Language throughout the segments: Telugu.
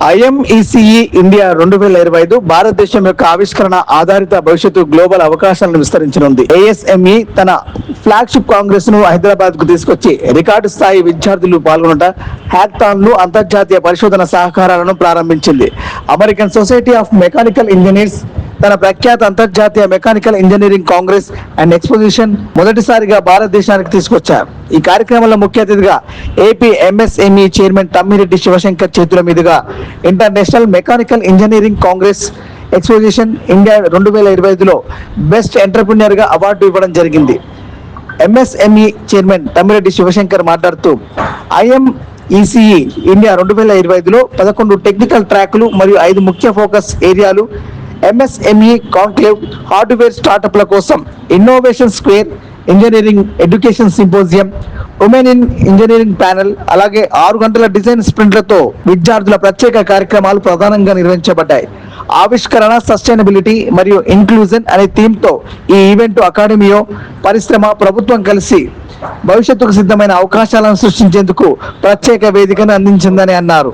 ఐఎంఈసిఈ ఇండియా 2025 భారతదేశం యొక్క ఆవిష్కరణ ఆధారిత భవిష్యత్తు గ్లోబల్ అవకాశాలను విస్తరించనుంది. ఏఎస్ఎంఈ తన ఫ్లాగ్షిప్ కాంగ్రెస్ ను హైదరాబాద్ కు తీసుకొచ్చి రికార్డు స్థాయి విద్యార్థులు పాల్గొనట హ్యాకథాన్లు అంతర్జాతీయ పరిశోధన సహకారాలను ప్రారంభించింది. American society of mechanical engineers తన ప్రఖ్యాత అంతర్జాతీయ mechanical engineering congress and exposition మొదటిసారిగా భారతదేశానికి తీసుకొచ్చారు. ఈ కార్యక్రమంలో ముఖ్య అతిథిగా AP MSME chairman Tammireddy Shivashankar చేతుల మీదుగా international mechanical engineering congress exposition India 2025లో బెస్ట్ ఎంటర్‌ప్రెన్యూర్ గా అవార్డు ఇవ్వడం జరిగింది. ఎంఎస్ఎంఈ చైర్మన్ తమ్మిరెడ్డి శివశంకర్ మాట్లాడుతూ ఐఎంఈసిఈ ఇండియా 2025లో 11 టెక్నికల్ ట్రాక్లు మరియు 5 ముఖ్య ఫోకస్ ఏరియాలు, ఎంఎస్ఎంఈ కాంక్లేవ్, హార్డ్వేర్ స్టార్టప్ల కోసం innovation square, engineering education symposium, women in engineering panel, అలాగే 6 గంటల డిజైన్ స్ప్రింట్లతో విద్యార్థుల ప్రత్యేక కార్యక్రమాలు ప్రధానంగా నిర్వహించబడ్డాయి. ఆవిష్కరణ, సస్టైనబిలిటీ మరియు ఇంక్లూజన్ అనే థీమ్తో ఈ ఈవెంట్ అకాడమీయో, పరిశ్రమ, ప్రభుత్వం కలిసి భవిష్యత్తుకు సిద్ధమైన అవకాశాలను సృష్టించేందుకు ప్రత్యేక వేదికను అందించిందని అన్నారు.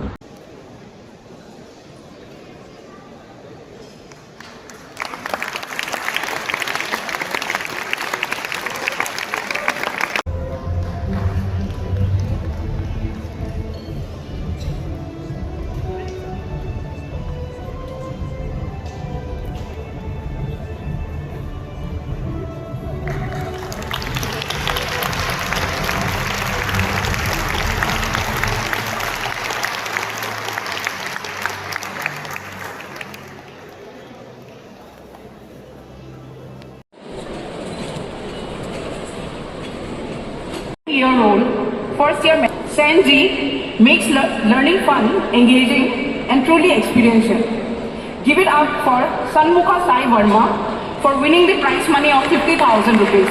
Year-old first-year Sanji makes learning fun, engaging, and truly experiential. Give it up for Sanmukha Sai Verma for winning the prize money of 50,000 rupees.